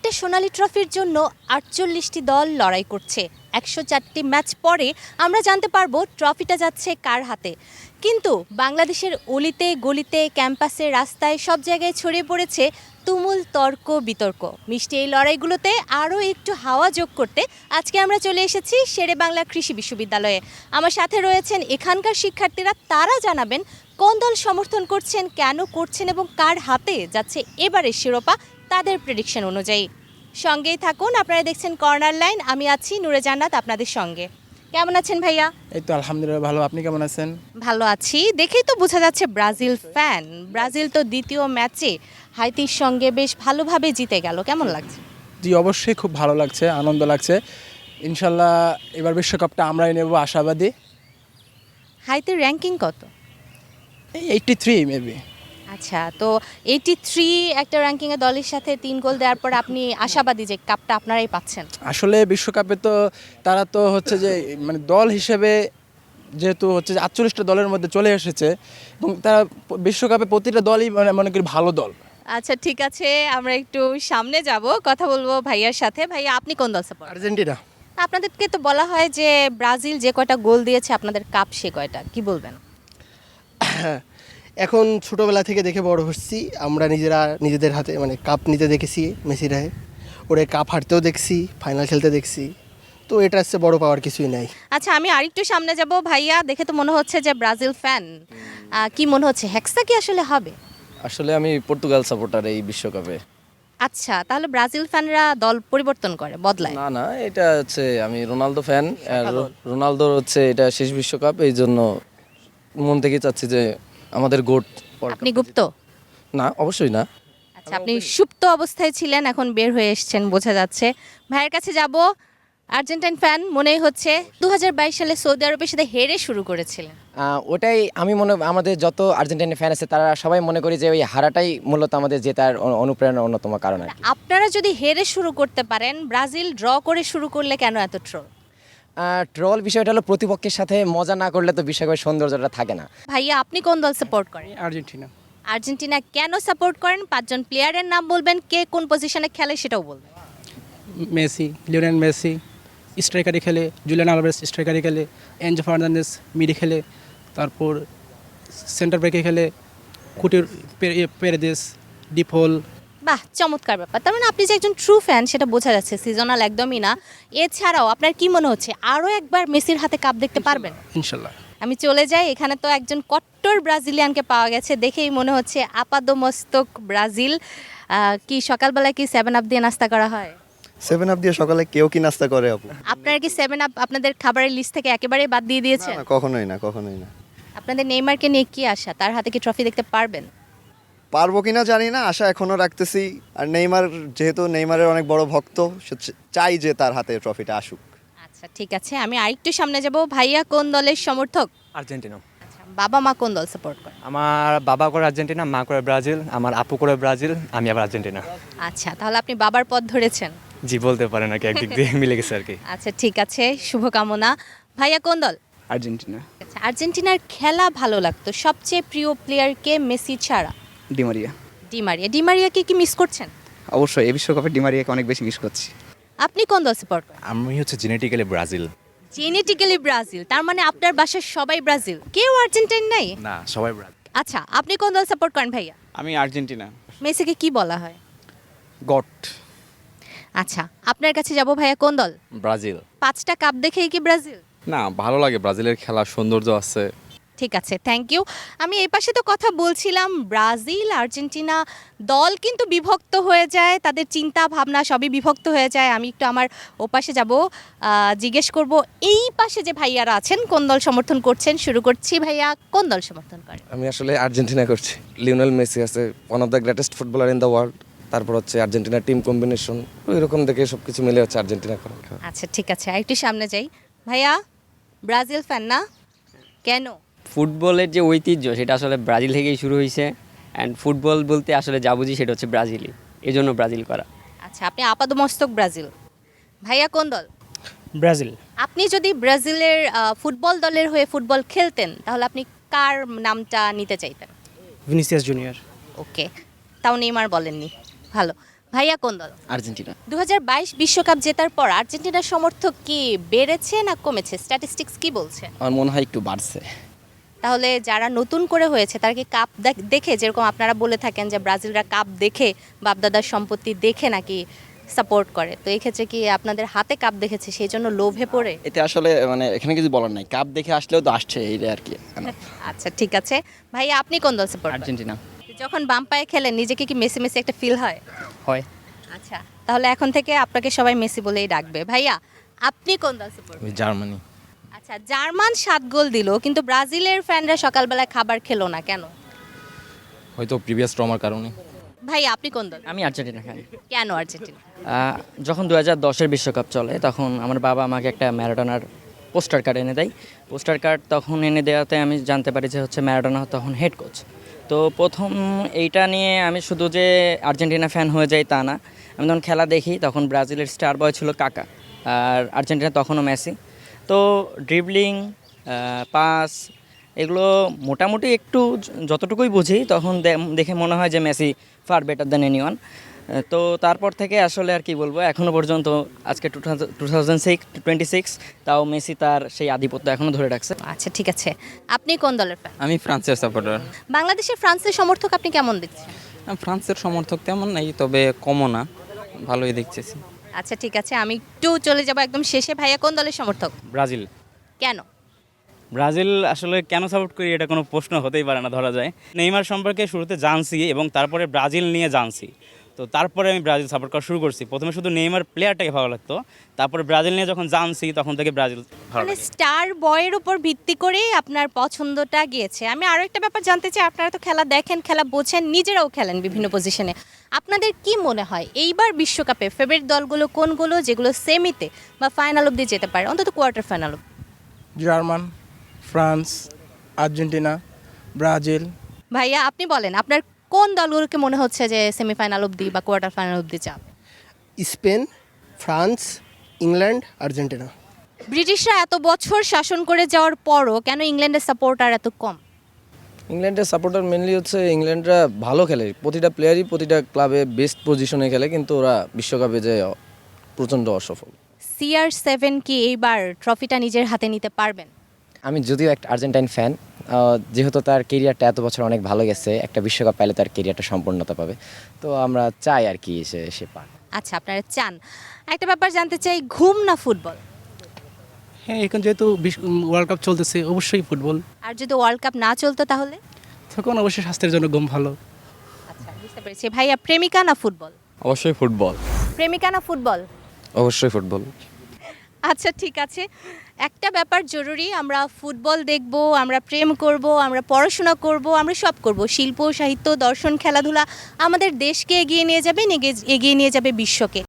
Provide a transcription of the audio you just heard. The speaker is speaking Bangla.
একটা সোনালী ট্রফির জন্য ৪৮টি দল লড়াই করছে। ১০৪টি ম্যাচ পরে আমরা জানতে পারবো ট্রফিটা যাচ্ছে কার হাতে। কিন্তু বাংলাদেশের অলিতে গলিতে ক্যাম্পাসে রাস্তায় সব জায়গায় ছড়িয়ে পড়েছে তুমুল তর্ক বিতর্ক। মিষ্টি এই লড়াইগুলোতে আরও একটু হাওয়া যোগ করতে আজকে আমরা চলে এসেছি শেরেবাংলা কৃষি বিশ্ববিদ্যালয়ে। আমার সাথে রয়েছেন এখানকার শিক্ষার্থীরা, তারা জানাবেন কোন দল সমর্থন করছেন, কেন করছেন এবং কার হাতে যাচ্ছে এবারের শিরোপা তাদের প্রেডিকশন অনুযায়ী। সঙ্গেই থাকুন, আপনারা দেখছেন কর্নার লাইন, আমি আছি নূরে জান্নাত আপনাদের সঙ্গে। কেমন আছেন ভাইয়া? এই তো আলহামদুলিল্লাহ ভালো, আপনি কেমন আছেন? ভালো আছি, দেখেই তো বোঝা যাচ্ছে ব্রাজিল ফ্যান। ব্রাজিল তো দ্বিতীয় ম্যাচে হাইতির সঙ্গে বেশ ভালোভাবে জিতে গেল, কেমন লাগছে? জি অবশ্যই খুব ভালো লাগছে, আনন্দ লাগছে। ইনশাল্লাহ এবার বিশ্বকাপটা আমরাই নেব, আশাবাদী। হাইতির র্যাঙ্কিং কত? এই 83 মেবি। আচ্ছা, তো 83 একটা র্যাঙ্কিংয়ে দলের সাথে 3 গোল দেওয়ার পর আপনি আশাবাদী যে কাপটা আপনারাই পাচ্ছেন? আসলে বিশ্বকাপে তো তারা তো হচ্ছে যে মানে দল হিসেবে যেহেতু হচ্ছে যে 48টা দলের মধ্যে চলে এসেছে এবং তারা বিশ্বকাপে প্রতিটা দলই মানে মনে করি ভালো দল। আচ্ছা ঠিক আছে, আমরা একটু সামনে যাব, কথা বলবো ভাইয়ার সাথে। ভাইয়া আপনি কোন দল সাপোর্ট? আর্জেন্টিনা। আপনাদেরকে তো বলা হয় যে ব্রাজিল যে কয়টা গোল দিয়েছে আপনাদের কাপ সে কয়টা, কি বলবেন? এখন ছোটোবেলা থেকে দেখে বড় হচ্ছি, আমরা নিজেদের হাতে মানে কাপ নিতে দেখেছি মেসিরা, ওরে কাপ হারতেও দেখছি, ফাইনাল খেলতে দেখছি, তো এটা হচ্ছে বড় পাওয়ার কিছুই নাই। আচ্ছা আমি আরেকটু সামনে যাব। ভাইয়া দেখে তো মনে হচ্ছে যে ব্রাজিল ফ্যান, কি মনে হচ্ছে হেক্সা কি আসলে হবে? আসলে আমি পর্তুগাল সাপোর্টার এই বিশ্বকাপে। আচ্ছা, তাহলে ব্রাজিল ফ্যানরা দল পরিবর্তন করে, বদলায়? না না, এটা হচ্ছে আমি রোনালদো ফ্যান, আর রোনালদোর হচ্ছে এটা শেষ বিশ্বকাপ, এই জন্য মন থেকে চাচ্ছি যে আমাদের গোট। আপনি গুপ্ত? না, অবশ্যই না। আচ্ছা, আপনি সুপ্ত অবস্থায় ছিলেন, এখন বের হয়ে এসেছেন বোঝা যাচ্ছে। ভাইয়ের কাছে যাব। আর্জেন্টাইন ফ্যান মনেই হচ্ছে, 2022 সালে সৌদি আরবের সাথে হেরে শুরু করেছিলেন। ওটাই আমি আমাদের যত আর্জেন্টিনা ফ্যান আছে তারা সবাই মনে করি যে ওই হারাটাই মূলত আমাদের জেতার অনুপ্রেরণার অন্যতম কারণ আর কি। আপনারা যদি হেরে শুরু করতে পারেন, ব্রাজিল ড্র করে শুরু করলে কেন এত ট্রোল? ট্রল বিষয়টা হলো প্রতিপক্ষের সাথে মজা না করলে তো বিশ্বকাপের সৌন্দর্যটা থাকে না। ভাইয়া আপনি কোন দল সাপোর্ট করেন? আর্জেন্টিনা। আর্জেন্টিনা কেন সাপোর্ট করেন? 5জন প্লেয়ারের নাম বলবেন, কে কোন পজিশনে খেলে সেটাও বলবেন। মেসি, লিওনেল মেসি স্ট্রাইকারে খেলে, জুলিয়ান আলভারেজ স্ট্রাইকারে খেলে, এনজো ফার্নান্দেজ মিডে খেলে, তারপর সেন্টার ব্যাকে খেলে কুটির পেরেদেস, ডিপোল। বাহ, চমৎকার ব্যাপার। তার মানে আপনি যে একজন ট্রু ফ্যান সেটা বোঝা যাচ্ছে, সিজনাল একদমই না। এছাড়াও আপনার কি মনে হচ্ছে আরও একবার মেসির হাতে কাপ দেখতে পারবেন? ইনশাল্লাহ। আমি চলে যাই, এখানে তো একজন কট্টর ব্রাজিলিয়ানকে পাওয়া গেছে, দেখেই মনে হচ্ছে আপাদমস্তক ব্রাজিল। কি সকালবেলায় কি 7 আপ দিয়ে নাস্তা করা হয়? 7 আপ দিয়ে সকালে কেউ কি নাস্তা করে আপু? আপনারা কি 7 আপ আপনাদের খাবারের লিস্ট থেকে একেবারেই বাদ দিয়ে দিয়েছেন? না, কখনোই না, কখনোই না। আপনাদের নেইমারকে নিয়ে কি আশা, তার হাতে কি ট্রফি দেখতে পারবেন? পারবো কিনা জানি না, আশা এখনো রাখতেছি। আর নেইমার, যেহেতু নেইমারের অনেক বড় ভক্ত, চাই যে তার হাতে ট্রফিটা আসুক। আচ্ছা ঠিক আছে, আমি আরেকটু সামনে যাব। ভাইয়া কোন দলের সমর্থক? আর্জেন্টিনা। আচ্ছা, বাবা মা কোন দল সাপোর্ট করে? আমার বাবা করে আর্জেন্টিনা, মা করে ব্রাজিল, আমার আপু করে ব্রাজিল, আমি আবার আর্জেন্টিনা। আচ্ছা, তাহলে আপনি বাবার পথ ধরেছেন। জি বলতে পারেন আর কি, একদিক দিয়ে মিলে গেছে আর কি। আচ্ছা ঠিক আছে, শুভকামনা। ভাইয়া কোন দল? আর্জেন্টিনা। আচ্ছা, আর্জেন্টিনার খেলা ভালো লাগতো, সবচেয়ে প্রিয় প্লেয়ার কে মেসি ছাড়া? ডিমারিয়া। ডিমারিয়াকে কি মিস করছেন? অবশ্যই এই বিশ্বকাপে ডিমারিয়াকে অনেক বেশি মিস করছি। আপনি কোন দল সাপোর্ট করেন? আমি হচ্ছে জেনেটিক্যালি ব্রাজিল। জেনেটিক্যালি ব্রাজিল, তার মানে আপনার বাসার সবাই ব্রাজিল, কেউ আর্জেন্টাইন নাই? না, সবাই ব্রাজিল। আচ্ছা, আপনি কোন দল সাপোর্ট করেন ভাইয়া? আমি আর্জেন্টিনা। মেসিকে কি বলা হয়? গট। আচ্ছা, আপনার কাছে যাব। ভাইয়া কোন দল? ব্রাজিল। 5টা কাপ দেখেই কি ব্রাজিল? না, ভালো লাগে, ব্রাজিলের খেলা সৌন্দর্য আছে। ঠিক আছে, থ্যাংক ইউ। আমি এই পাশে তো কথা বলছিলাম, ব্রাজিল আর্জেন্টিনা দল কিন্তু বিভক্ত হয়ে যায়, তাদের চিন্তা ভাবনা সবই বিভক্ত হয়ে যায়। আমি একটু আমার ওপাশে যাব, জিজ্ঞেস করব এই পাশে যে ভাইয়ারা আছেন কোন দল সমর্থন করছেন। শুরু করছি, ভাইয়া কোন দল সমর্থন করেন? আমি আসলে আর্জেন্টিনা করছি। লিওনেল মেসি আছে, one of the greatest footballer in the world. তারপর হচ্ছে আর্জেন্টিনার টিম কম্বিনেশন, ওই রকম দেখে সব কিছু মিলে হচ্ছে আর্জেন্টিনা করা। আচ্ছা ঠিক আছে, আরেকটু সামনে যাই। ভাইয়া ব্রাজিল ফ্যান না, কেন? ফুটবলের যে ঐতিহ্য সেটা আসলে ব্রাজিল থেকেই শুরু হয়েছে, অ্যান্ড ফুটবল বলতে আসলে যা বুঝি সেটা হচ্ছে ব্রাজিলই, এই জন্য ব্রাজিল করা। আচ্ছা, আপনি আপাদমস্তক ব্রাজিল। ভাইয়া কোন দল? ব্রাজিল। আপনি যদি ব্রাজিলের ফুটবল দলের হয়ে ফুটবল খেলতেন তাহলে আপনি কার নামটা নিতে চাইতেন? Vinicius junior. ওকে, তাও নেইমার বলেননি, ভালো। ভাইয়া কোন দল? আর্জেন্টিনা। 2022 বিশ্বকাপ জেতার পর আর্জেন্টিনার সমর্থক কি বেড়েছে না কমেছে? স্ট্যাটিস্টিক্স কি বলছে? আমার মনে হয় একটু বাড়ছে। তাহলে যারা নতুন করে হয়েছে তারা কি কাপ দেখে, যেরকম আপনারা বলে থাকেন যে ব্রাজিলরা কাপ দেখে বাপদাদার সম্পত্তি দেখে নাকি সাপোর্ট করে, তো এই ক্ষেত্রে কি আপনাদের হাতে কাপ দেখেছে সেই জন্য লোভে পড়ে? এতে আসলে মানে এখানে কিছু বলার নাই, কাপ দেখে আসলেও তো আসছে এইটা আর কি। আচ্ছা ঠিক আছে ভাইয়া, আপনি কোন দল সাপোর্ট? আর্জেন্টিনা। যখন বাম পায়ে খেলেন নিজেকে কি মেসি মেসি একটা ফিল হয়? হয়। আচ্ছা তাহলে এখন থেকে আপনাকে সবাই মেসি বলেই ডাকবে। ভাইয়া আপনি কোন দল সাপোর্ট? জার্মানি। আচ্ছা জার্মান 7 গোল দিল কিন্তু ব্রাজিলের ফ্যানরা সকালবেলায় খাবার খেলো না কেন? হয়তো প্রিভিয়াস ট্রমার কারণে। ভাই আপনি কোন দল? আমি আর্জেন্টিনা খাই। কেন আর্জেন্টিনা? যখন 2010-এর বিশ্বকাপ চলে তখন আমার বাবা আমাকে একটা ম্যারাডোনার পোস্টার কার্ড এনে দেয়। পোস্টার কার্ড তখন এনে দেওয়াতে আমি জানতে পারি যে হচ্ছে ম্যারাডোনা তখন হেড কোচ। তো প্রথম এইটা নিয়ে আমি শুধু যে আর্জেন্টিনা ফ্যান হয়ে যাই তা না, আমি যখন খেলা দেখি তখন ব্রাজিলের স্টার বয় ছিল কাকা, আর আর্জেন্টিনা তখনও মেসি। তো ড্রিবলিং, পাস এগুলো মোটামুটি একটু যতটুকুই বুঝি তখন দেখে মনে হয় যে Messi far better than anyone. তো তারপর থেকে আসলে আর কি বলবো, এখনও পর্যন্ত আজকে 2026 তাও মেসি তার সেই আধিপত্য এখনও ধরে রাখছে। আচ্ছা ঠিক আছে, আপনি কোন দলের ফ্যান? আমি ফ্রান্সের সাপোর্টার। বাংলাদেশের ফ্রান্সের সমর্থক আপনি কেমন দেখছেন? ফ্রান্সের সমর্থক তেমন নাই, তবে কমও না, ভালোই দেখতেছি। আচ্ছা ঠিক আছে, আমি একটু চলে যাব একদম শেষে। ভাইয়া কোন দলের সমর্থক? ব্রাজিল। কেন? ব্রাজিল আসলে কেন সাপোর্ট করি এটা কোনো প্রশ্ন হতেই পারে না, ধরা যায়। নেইমার সম্পর্কে শুরুতে জানছি এবং তারপরে ব্রাজিল নিয়ে জানছি, তো তারপরে আমি ব্রাজিল সাপোর্ট করা শুরু করছি। প্রথমে শুধু নেইমার প্লেয়ারটাকে ভালো লাগতো, তারপরে ব্রাজিল নিয়ে যখন জানছি তখন থেকে ব্রাজিল ভালো মানে লাগে। স্টার বয়ের উপর ভিত্তি করেই আপনার পছন্দটা গিয়েছে। আমি আরও একটা ব্যাপার জানতে চাই, আপনারা তো খেলা দেখেন, খেলা বোঝেন, নিজেরাও খেলেন বিভিন্ন পজিশনে। আপনাদের কি মনে হয় এইবার বিশ্বকাপে ফেভারিট দলগুলো কোনগুলো, যেগুলো সেমিতে বা ফাইনাল অবধি যেতে পারে, অন্তত কোয়ার্টার ফাইনাল অবধি? German, France, Argentina, Brazil. ভাইয়া আপনি বলেন আপনার কোন দলগুলোকে মনে হচ্ছে যে সেমিফাইনাল অবধি বা কোয়ার্টার ফাইনাল অবধি যাবে? Spain, France, England, Argentina. ব্রিটিশরা এত বছর শাসন করে যাওয়ার পরও কেন ইংল্যান্ডের সাপোর্টার এত কম? ইংল্যান্ডের সাপোর্টার মেনলি হচ্ছে ইংল্যান্ডরা ভালো খেলে, প্রতিটা প্লেয়ারই প্রতিটা ক্লাবে বেস্ট পজিশনে খেলে, কিন্তু ওরা বিশ্বকাপে যে প্রচণ্ড অসফল। CR7 কি এইবার ট্রফিটা নিজের হাতে নিতে পারবেন? আমি যদিও একটা আর্জেন্টাইন ফ্যান, যেহেতু তার কেরিয়ারটা এত বছর অনেক ভালো গেছে, একটা বিশ্বকাপ পাইলে তার কেরিয়ারটা সম্পূর্ণতা পাবে, তো আমরা চাই আর কি সে পাক। আচ্ছা আপনারা চান। একটা ব্যাপার জানতে চাই, ঘুম না ফুটবল? হ্যাঁ, এখন যেহেতু ওয়ার্ল্ড কাপ চলতেছে অবশ্যই ফুটবল। আর যদি ওয়ার্ল্ড কাপ না চলতো তাহলে? তখন অবশ্যই স্বাস্থ্যের জন্য ঘুম ভালো। আচ্ছা বুঝতে পেরেছি। ভাইয়া প্রেমিকা না ফুটবল? অবশ্যই ফুটবল। প্রেমিকা না ফুটবল? অবশ্যই ফুটবল। আচ্ছা ঠিক আছে, একটা ব্যাপার জরুরি, আমরা ফুটবল দেখব, আমরা প্রেম করব, আমরা পড়াশোনা করব, আমরা সব করব। শিল্প, সাহিত্য, দর্শন, খেলাধুলা আমাদের দেশকে এগিয়ে নিয়ে যাবে, এগিয়ে নিয়ে যাবে বিশ্বকে।